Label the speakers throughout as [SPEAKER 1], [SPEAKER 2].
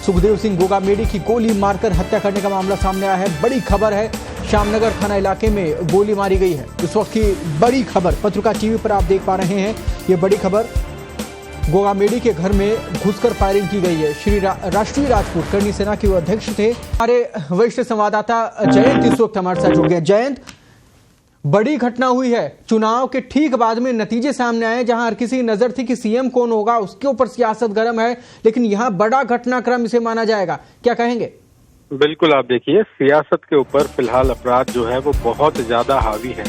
[SPEAKER 1] सुखदेव सिंह गोगामेडी की गोली मारकर हत्या करने का मामला सामने आया है। बड़ी खबर है, श्यामनगर थाना इलाके में गोली मारी गई है। इस वक्त की बड़ी खबर पत्रकार टीवी पर आप देख पा रहे हैं। ये बड़ी खबर, गोगामेडी के घर में घुसकर फायरिंग की गई है। श्री राष्ट्रीय राजपूत करनी सेना के वो अध्यक्ष थे। हमारे वरिष्ठ संवाददाता जयंत इस वक्त हमारे साथ जुड़ गए। जयंत, बड़ी घटना हुई है, चुनाव के ठीक बाद में नतीजे सामने आए, जहां हर किसी की नजर थी कि सीएम कौन होगा, उसके ऊपर सियासत गर्म है, लेकिन यहां बड़ा घटनाक्रम इसे माना जाएगा, क्या कहेंगे?
[SPEAKER 2] बिल्कुल, आप देखिए, सियासत के ऊपर फिलहाल अपराध जो है वो बहुत ज्यादा हावी है।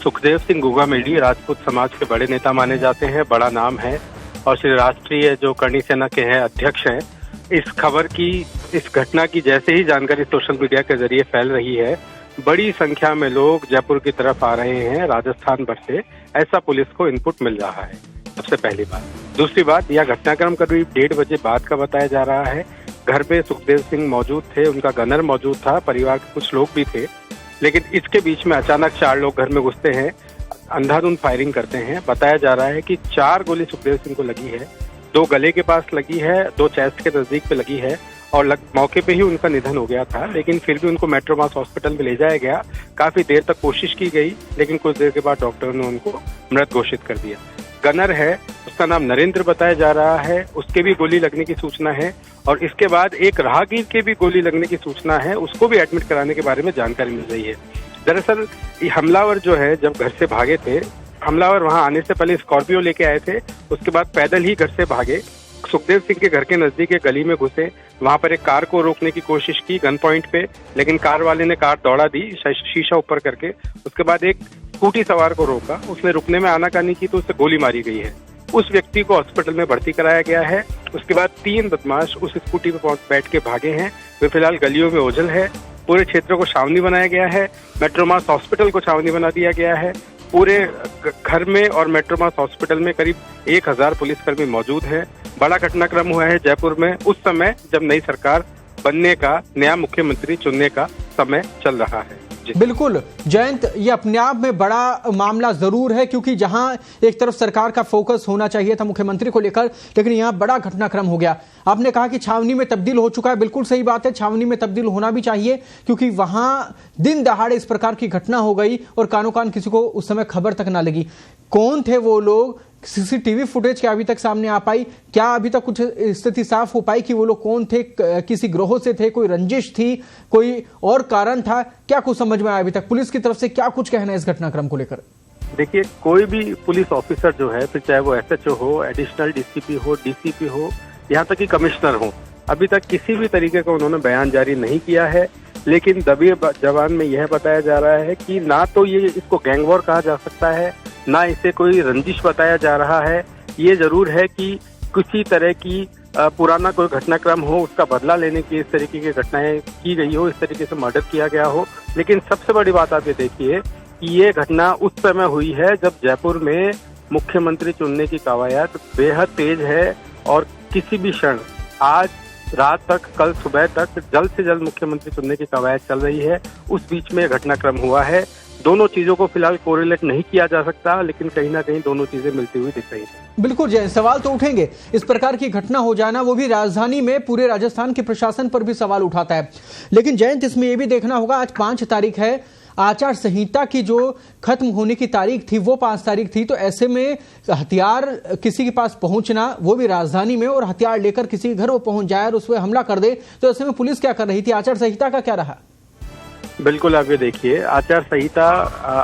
[SPEAKER 2] सुखदेव सिंह गोगामेडी राजपूत समाज के बड़े नेता माने जाते हैं, बड़ा नाम है, और श्री राष्ट्रीय जो करनी सेना के हैं अध्यक्ष हैं। इस खबर की, इस घटना की जैसे ही जानकारी सोशल मीडिया के जरिए फैल रही है, बड़ी संख्या में लोग जयपुर की तरफ आ रहे हैं, राजस्थान भर से, ऐसा पुलिस को इनपुट मिल रहा है। सबसे पहली बात। दूसरी बात, यह घटनाक्रम करीब 1:30 बजे बाद का बताया जा रहा है। घर पे सुखदेव सिंह मौजूद थे, उनका गनर मौजूद था, परिवार के कुछ लोग भी थे, लेकिन इसके बीच में अचानक 4 लोग घर में घुसते हैं, अंधाधुंध फायरिंग करते हैं। बताया जा रहा है कि 4 गोली सुखदेव सिंह को लगी है, 2 गले के पास लगी है, 2 चेस्ट के नजदीक पे लगी है, और मौके पे ही उनका निधन हो गया था। लेकिन फिर भी उनको मेट्रोमास हॉस्पिटल में ले जाया गया। काफी देर तक कोशिश की गई, लेकिन कुछ देर के बाद डॉक्टर ने उनको मृत घोषित कर दिया। गनर है, उसका नाम नरेंद्र बताया जा रहा है, उसके भी गोली लगने की सूचना है, और इसके बाद एक राहगीर के भी गोली लगने की सूचना है, उसको भी एडमिट कराने के बारे में जानकारी मिल रही है। दरअसल ये हमलावर जो है, जब घर से भागे थे, हमलावर वहां आने से पहले स्कॉर्पियो लेके आए थे, उसके बाद पैदल ही घर से भागे, सुखदेव सिंह के घर के नजदीक एक गली में घुसे, वहां पर एक कार को रोकने की कोशिश की गन पॉइंट पे, लेकिन कार वाले ने कार दौड़ा दी शीशा ऊपर करके। उसके बाद एक स्कूटी सवार को रोका, उसने रुकने में आनाकानी की तो उससे गोली मारी गई है। उस व्यक्ति को हॉस्पिटल में भर्ती कराया गया है। उसके बाद 3 बदमाश उस स्कूटी पे बैठ के भागे हैं। वे फिलहाल गलियों में ओझल है। पूरे क्षेत्र को छावनी बनाया गया है, मेट्रोमास हॉस्पिटल को छावनी बना दिया गया है। पूरे घर में और मेट्रोमास हॉस्पिटल में करीब 1000 पुलिसकर्मी मौजूद हैं। बड़ा घटनाक्रम हुआ है जयपुर में उस समय जब नई सरकार बनने का, नया मुख्यमंत्री चुनने का समय चल रहा है।
[SPEAKER 1] बिल्कुल जयंत, ये अपने आप में बड़ा मामला जरूर है, क्योंकि जहां एक तरफ सरकार का फोकस होना चाहिए था मुख्यमंत्री को लेकर, लेकिन यहां बड़ा घटनाक्रम हो गया। आपने कहा कि छावनी में तब्दील हो चुका है, बिल्कुल सही बात है, छावनी में तब्दील होना भी चाहिए, क्योंकि वहां दिन दहाड़े इस प्रकार की घटना हो गई और कानो कान किसी को उस समय खबर तक ना लगी। कौन थे वो लोग? सीसीटीवी फुटेज क्या अभी तक सामने आ पाई? क्या अभी तक कुछ स्थिति साफ हो पाई कि वो लोग कौन थे? किसी ग्रोह से थे? कोई रंजिश थी? कोई और कारण था? क्या कुछ समझ में आया अभी तक? पुलिस की तरफ से क्या कुछ कहना है इस घटनाक्रम को लेकर?
[SPEAKER 2] देखिए, कोई भी पुलिस ऑफिसर जो है, फिर चाहे वो SHO हो, एडिशनल DCP हो, DCP हो, यहाँ तक कि कमिश्नर हो, अभी तक किसी भी तरीके का उन्होंने बयान जारी नहीं किया है। लेकिन दबे जवान में यह बताया जा रहा है कि ना तो ये इसको गैंग वॉर कहा जा सकता है, ना इसे कोई रंजिश बताया जा रहा है। ये जरूर है कि किसी तरह की पुराना कोई घटनाक्रम हो, उसका बदला लेने की इस तरीके की घटनाएं की गई हो, इस तरीके से मर्डर किया गया हो। लेकिन सबसे बड़ी बात आप ये देखिए कि ये घटना उस समय हुई है जब जयपुर में मुख्यमंत्री चुनने की कवायद बेहद तेज है, और किसी भी क्षण, आज रात तक, कल सुबह तक जल्द से जल्द मुख्यमंत्री चुनने की कवायद चल रही है। उस बीच में घटनाक्रम हुआ है। दोनों चीजों को फिलहाल कोरिलेट नहीं किया जा सकता, लेकिन कहीं ना कहीं दोनों चीजें मिलती हुई दिख रही हैं।
[SPEAKER 1] बिल्कुल जय, सवाल तो उठेंगे। इस प्रकार की घटना हो जाना, वो भी राजधानी में, पूरे राजस्थान के प्रशासन पर भी सवाल उठाता है। लेकिन जयंत, इसमें यह भी देखना होगा, आज 5 तारीख है, आचार संहिता की जो खत्म होने की तारीख थी वो 5 तारीख थी, तो ऐसे में हथियार किसी के पास पहुंचना, वो भी राजधानी में, और हथियार लेकर किसी के घर वो पहुंच जाए और उस पर हमला कर दे, तो ऐसे में पुलिस क्या कर रही थी? आचार संहिता का क्या रहा?
[SPEAKER 2] बिल्कुल, आप ये देखिए, आचार संहिता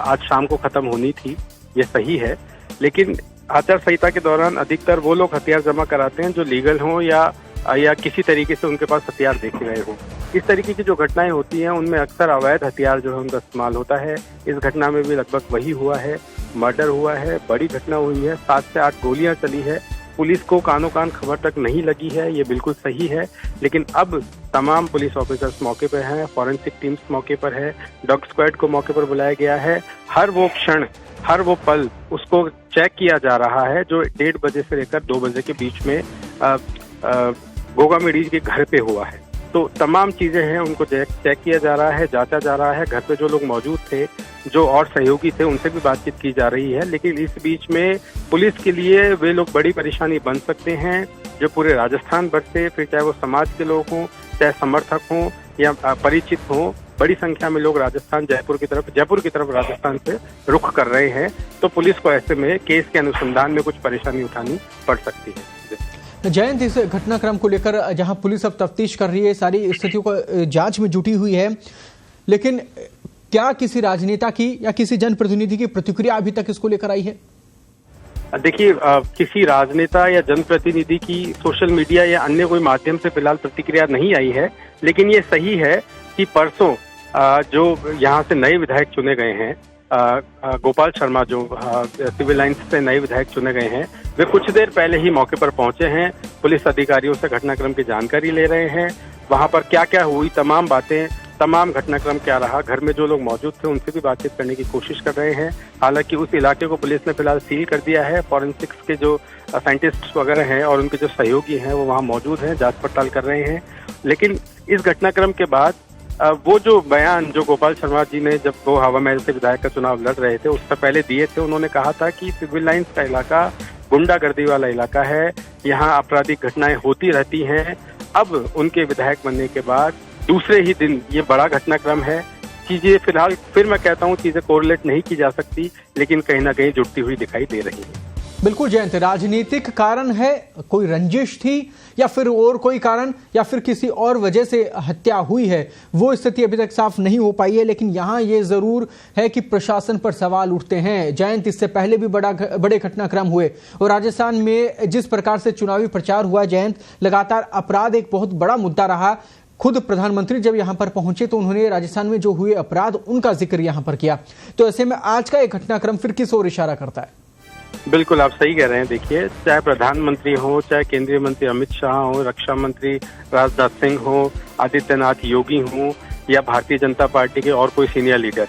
[SPEAKER 2] आज शाम को खत्म होनी थी, ये सही है, लेकिन आचार संहिता के दौरान अधिकतर वो लोग हथियार जमा कराते हैं जो लीगल हों या किसी तरीके से उनके पास हथियार देखे गए हों। इस तरीके की जो घटनाएं होती हैं उनमें अक्सर अवैध हथियार जो है उनका इस्तेमाल होता है। इस घटना में भी लगभग वही हुआ है, मर्डर हुआ है, बड़ी घटना हुई है, 7 से 8 गोलियां चली है, पुलिस को कानो कान खबर तक नहीं लगी है, ये बिल्कुल सही है। लेकिन अब तमाम पुलिस ऑफिसर्स मौके पर हैं, फॉरेंसिक टीम्स मौके पर है, डॉग स्क्वाड को मौके पर बुलाया गया है। हर वो क्षण, हर वो पल उसको चेक किया जा रहा है जो 1:30 बजे से लेकर 2 बजे के बीच में गोगामेडी के घर पे हुआ है। तो तमाम चीजें हैं उनको चेक किया जा रहा है, जांचा जा रहा है। घर पे जो लोग मौजूद थे, जो और सहयोगी थे, उनसे भी बातचीत की जा रही है। लेकिन इस बीच में पुलिस के लिए वे लोग बड़ी परेशानी बन सकते हैं जो पूरे राजस्थान भर से, फिर चाहे वो समाज के लोग हों, चाहे समर्थक हों या परिचित हों, बड़ी संख्या में लोग राजस्थान जयपुर की तरफ राजस्थान से रुख कर रहे हैं। तो पुलिस को ऐसे में केस के अनुसंधान में कुछ परेशानी उठानी पड़ सकती है।
[SPEAKER 1] जयंत, इस घटनाक्रम को लेकर जहां पुलिस अब तफ्तीश कर रही है, सारी स्थितियों को जांच में जुटी हुई है, लेकिन क्या किसी राजनेता की या किसी जनप्रतिनिधि की प्रतिक्रिया अभी तक इसको लेकर आई है?
[SPEAKER 2] देखिए, किसी राजनेता या जनप्रतिनिधि की सोशल मीडिया या अन्य कोई माध्यम से फिलहाल प्रतिक्रिया नहीं आई है। लेकिन ये सही है कि परसों जो यहाँ से नए विधायक चुने गए हैं, गोपाल शर्मा जो सिविल लाइंस से नए विधायक चुने गए हैं, वे कुछ देर पहले ही मौके पर पहुंचे हैं। पुलिस अधिकारियों से घटनाक्रम की जानकारी ले रहे हैं। वहां पर क्या क्या हुई, तमाम बातें, तमाम घटनाक्रम क्या रहा, घर में जो लोग मौजूद थे उनसे भी बातचीत करने की कोशिश कर रहे हैं। हालांकि उस इलाके को पुलिस ने फिलहाल सील कर दिया है। फॉरेंसिक्स के जो साइंटिस्ट वगैरह हैं और उनके जो सहयोगी हैं वो वहां मौजूद हैं, जांच पड़ताल कर रहे हैं। लेकिन इस घटनाक्रम के बाद वो जो बयान जो गोपाल शर्मा जी ने जब वो हवा महल से विधायक का चुनाव लड़ रहे थे उससे पहले दिए थे, उन्होंने कहा था कि सिविल लाइंस का इलाका गुंडागर्दी वाला इलाका है, यहाँ आपराधिक घटनाएं होती रहती हैं। अब उनके विधायक बनने के बाद दूसरे ही दिन ये बड़ा घटनाक्रम है। चीजें फिलहाल फिर मैं कहता हूँ चीजें कोरिलेट नहीं की जा सकती, लेकिन कहीं ना कहीं जुड़ती हुई दिखाई दे रही है।
[SPEAKER 1] बिल्कुल जयंत, राजनीतिक कारण है, कोई रंजिश थी या फिर और कोई कारण या फिर किसी और वजह से हत्या हुई है, वो स्थिति अभी तक साफ नहीं हो पाई है। लेकिन यहाँ ये जरूर है कि प्रशासन पर सवाल उठते हैं। जयंत, इससे पहले भी बड़े घटनाक्रम हुए और राजस्थान में जिस प्रकार से चुनावी प्रचार हुआ जयंत, लगातार अपराध एक बहुत बड़ा मुद्दा रहा। खुद प्रधानमंत्री जब यहां पर पहुंचे तो उन्होंने राजस्थान में जो हुए अपराध उनका जिक्र यहां पर किया। तो ऐसे में आज का एक घटनाक्रम फिर किस ओर इशारा करता है?
[SPEAKER 2] बिल्कुल, आप सही कह रहे हैं। देखिए, चाहे प्रधानमंत्री हो, चाहे केंद्रीय मंत्री अमित शाह हो, रक्षा मंत्री राजनाथ सिंह हो, आदित्यनाथ योगी हो या भारतीय जनता पार्टी के और कोई सीनियर लीडर,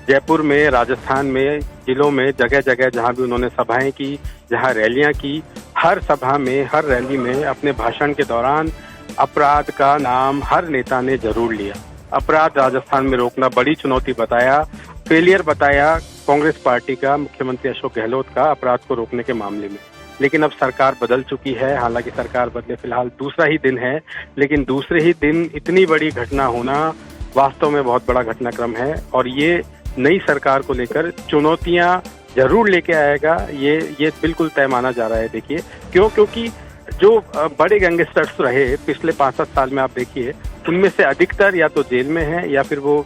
[SPEAKER 2] जयपुर में, राजस्थान में, जिलों में, जगह जगह जहां भी उन्होंने सभाएं की, जहां रैलियां की, हर सभा में, हर रैली में अपने भाषण के दौरान अपराध का नाम हर नेता ने जरूर लिया। अपराध राजस्थान में रोकना बड़ी चुनौती बताया, फेलियर बताया कांग्रेस पार्टी का, मुख्यमंत्री अशोक गहलोत का अपराध को रोकने के मामले में। लेकिन अब सरकार बदल चुकी है। हालांकि सरकार बदले फिलहाल दूसरा ही दिन है, लेकिन दूसरे ही दिन इतनी बड़ी घटना होना वास्तव में बहुत बड़ा घटनाक्रम है और ये नई सरकार को लेकर चुनौतियां जरूर लेके आएगा। ये बिल्कुल तय माना जा रहा है। देखिए क्योंकि जो बड़े गैंगस्टर्स रहे पिछले 5-7 साल में, आप देखिए उनमें से अधिकतर या तो जेल में है या फिर वो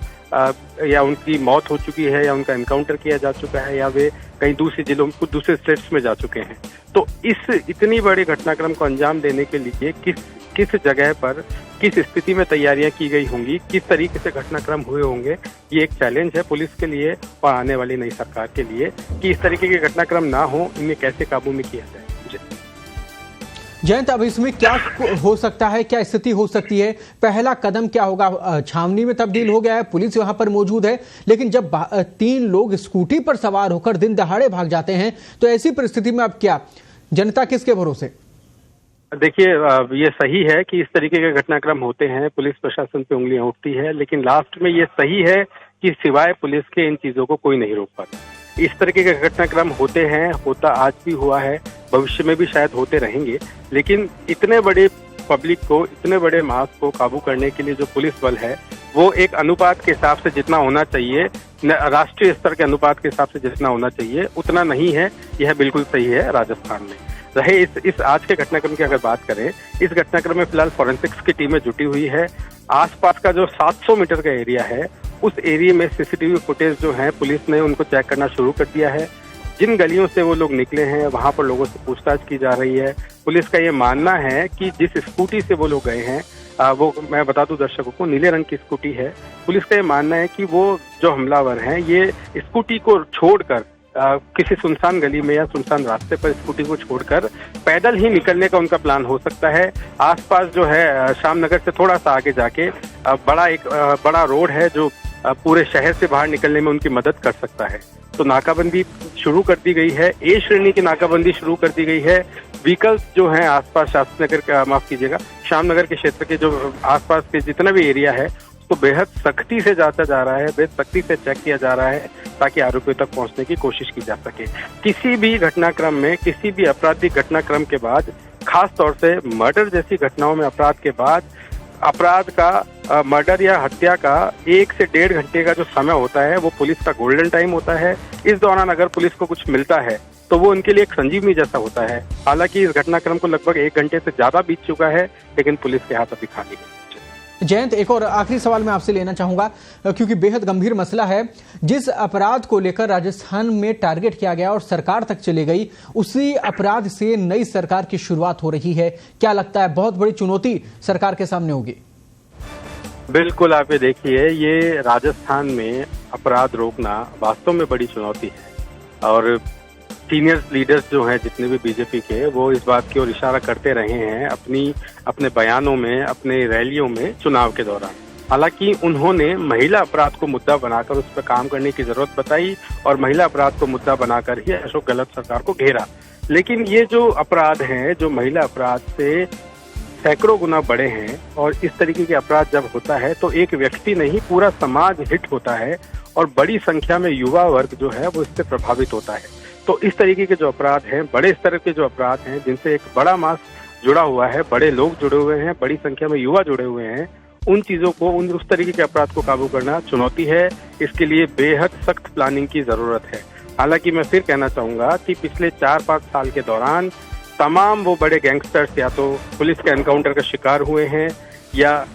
[SPEAKER 2] या उनकी मौत हो चुकी है या उनका एनकाउंटर किया जा चुका है या वे कहीं दूसरे जिलों में, कुछ दूसरे स्टेट्स में जा चुके हैं। तो इस इतनी बड़ी घटनाक्रम को अंजाम देने के लिए किस जगह पर, किस स्थिति में तैयारियां की गई होंगी, किस तरीके से घटनाक्रम हुए होंगे, ये एक चैलेंज है पुलिस के लिए और आने वाली नई सरकार के लिए कि इस तरीके के घटनाक्रम ना हो, इन्हें कैसे काबू में किया जाए।
[SPEAKER 1] जयंत, अब इसमें क्या हो सकता है, क्या स्थिति हो सकती है? पहला कदम क्या होगा? छावनी में तब्दील हो गया है, पुलिस वहां पर मौजूद है, लेकिन जब 3 लोग स्कूटी पर सवार होकर दिन दहाड़े भाग जाते हैं तो ऐसी परिस्थिति में अब क्या, जनता किसके भरोसे?
[SPEAKER 2] देखिए, ये सही है कि इस तरीके के घटनाक्रम होते हैं, पुलिस प्रशासन पे उंगलियां उठती है, लेकिन लास्ट में ये सही है कि सिवाय पुलिस के इन चीजों को कोई नहीं रोक पाता। इस तरीके के घटनाक्रम होते हैं, होता आज भी हुआ है, भविष्य में भी शायद होते रहेंगे। लेकिन इतने बड़े पब्लिक को, इतने बड़े मास को काबू करने के लिए जो पुलिस बल है वो एक अनुपात के हिसाब से जितना होना चाहिए, राष्ट्रीय स्तर के अनुपात के हिसाब से जितना होना चाहिए उतना नहीं है। यह बिल्कुल सही है। राजस्थान में रहे इस आज के घटनाक्रम की अगर बात करें, इस घटनाक्रम में फिलहाल फॉरेंसिक्स की टीमें जुटी हुई है। आसपास का जो 700 मीटर का एरिया है, उस एरिया में सीसीटीवी फुटेज जो है पुलिस ने उनको चेक करना शुरू कर दिया है। जिन गलियों से वो लोग निकले हैं वहां पर लोगों से पूछताछ की जा रही है। पुलिस का ये मानना है कि जिस स्कूटी से वो लोग गए हैं, वो मैं बता दूं दर्शकों को, नीले रंग की स्कूटी है। पुलिस का ये मानना है कि वो जो हमलावर हैं ये स्कूटी को छोड़कर किसी सुनसान गली में या सुनसान रास्ते पर स्कूटी को छोड़कर पैदल ही निकलने का उनका प्लान हो सकता है। आसपास जो है श्यामनगर से थोड़ा सा आगे जाके बड़ा रोड है जो पूरे शहर से बाहर निकलने में उनकी मदद कर सकता है। तो नाकाबंदी शुरू कर दी गई है, ए श्रेणी की नाकाबंदी शुरू कर दी गई है। व्हीकल्स जो हैं आसपास श्यामनगर के क्षेत्र के जो आसपास के जितना भी एरिया है उसको बेहद सख्ती से जांचा जा रहा है, बेहद सख्ती से चेक किया जा रहा है ताकि आरोपियों तक पहुंचने की कोशिश की जा सके। किसी भी घटनाक्रम में, किसी भी आपराधिक घटनाक्रम के बाद, खास तौर से मर्डर जैसी घटनाओं में अपराध के बाद, अपराध का मर्डर या हत्या का 1 से 1.5 घंटे का जो समय होता है वो पुलिस का गोल्डन टाइम होता है। इस दौरान अगर पुलिस को कुछ मिलता है तो वो उनके लिए एक संजीवनी जैसा होता है। हालांकि इस घटनाक्रम को लगभग 1 घंटे से ज्यादा बीत चुका है, लेकिन पुलिस के हाथ अभी खाली है।
[SPEAKER 1] जयंत, एक और आखिरी सवाल मैं आपसे लेना चाहूंगा क्योंकि बेहद गंभीर मसला है। जिस अपराध को लेकर राजस्थान में टारगेट किया गया और सरकार तक चली गई, उसी अपराध से नई सरकार की शुरुआत हो रही है। क्या लगता है बहुत बड़ी चुनौती सरकार के सामने होगी?
[SPEAKER 2] बिल्कुल, आप ये देखिए, ये राजस्थान में अपराध रोकना वास्तव में बड़ी चुनौती है और सीनियर लीडर्स जो हैं जितने भी बीजेपी के, वो इस बात की ओर इशारा करते रहे हैं अपने बयानों में, अपने रैलियों में चुनाव के दौरान। हालांकि उन्होंने महिला अपराध को मुद्दा बनाकर उस पर काम करने की जरूरत बताई और महिला अपराध को मुद्दा बनाकर ही अशोक गहलोत सरकार को घेरा। लेकिन ये जो अपराध हैं, जो महिला अपराध से सैकड़ों गुना बड़े हैं, और इस तरीके के अपराध जब होता है तो एक व्यक्ति नहीं पूरा समाज हिट होता है और बड़ी संख्या में युवा वर्ग जो है वो इससे प्रभावित होता है। तो इस तरीके के जो अपराध हैं, बड़े स्तर के जो अपराध हैं जिनसे एक बड़ा मास जुड़ा हुआ है, बड़े लोग जुड़े हुए हैं, बड़ी संख्या में युवा जुड़े हुए हैं, उन चीजों को, उस तरीके के अपराध को काबू करना चुनौती है। इसके लिए बेहद सख्त प्लानिंग की जरूरत है। हालांकि मैं फिर कहना चाहूंगा कि पिछले 4-5 साल के दौरान तमाम वो बड़े गैंगस्टर्स या तो पुलिस के एनकाउंटर का शिकार हुए हैं या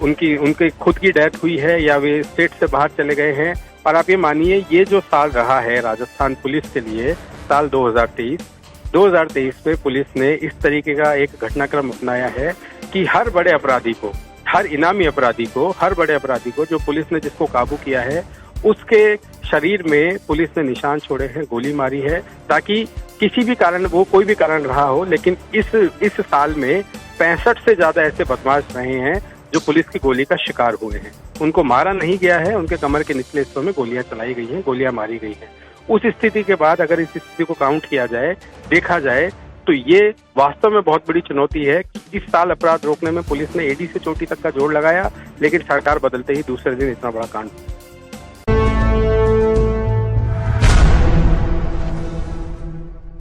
[SPEAKER 2] उनकी खुद की डेथ हुई है या वे स्टेट से बाहर चले गए हैं। और आप ये मानिए, ये जो साल रहा है राजस्थान पुलिस के लिए, साल 2023 में पुलिस ने इस तरीके का एक घटनाक्रम अपनाया है कि हर बड़े अपराधी को, हर इनामी अपराधी को, हर बड़े अपराधी को जो पुलिस ने जिसको काबू किया है उसके शरीर में पुलिस ने निशान छोड़े हैं, गोली मारी है, ताकि किसी भी कारण, वो कोई भी कारण रहा हो, लेकिन इस साल में 65 से ज्यादा ऐसे बदमाश रहे हैं जो पुलिस की गोली का शिकार हुए हैं। उनको मारा नहीं गया है, उनके कमर के निचले हिस्सों में गोलियां चलाई गई हैं, गोलियां मारी गई हैं। उस स्थिति के बाद अगर इस स्थिति को काउंट किया जाए, देखा जाए, तो ये वास्तव में बहुत बड़ी चुनौती है कि इस साल अपराध रोकने में पुलिस ने एडी से चोटी तक का जोड़ लगाया, लेकिन सरकार बदलते ही दूसरे दिन इतना बड़ा कांड